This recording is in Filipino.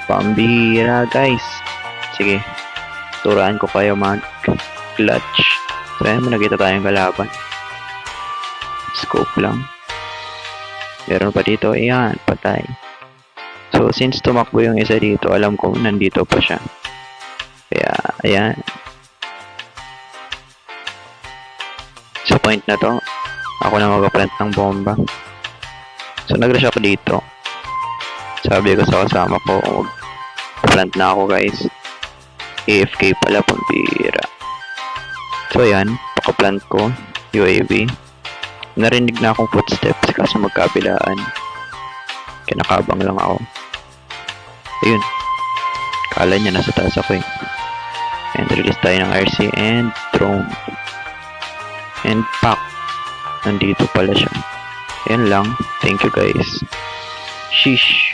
Pambihira guys. Sige, turuan ko kayo mag-clutch. So ayan, may nakita tayong kalaban. Scope lang. Meron pa dito, ayan, patay. So since tumakbo yung isa dito, alam ko nandito pa siya. Kaya, ayan. Sa point na to, ako na mag-plant ng bomba. So nag-rush ako dito. Sabi ko sa kasama ko, plant na ako guys. AFK pala, pambira. So yan, pakaplant ko, UAV. Narinig na akong footsteps kasi magkabilaan. Kinakabang lang ako. Ayun. Kala niya nasa taas ako eh. And release tayo ng RC and drone. And pack. Nandito pala siya. Yan lang. Thank you guys. Sheesh.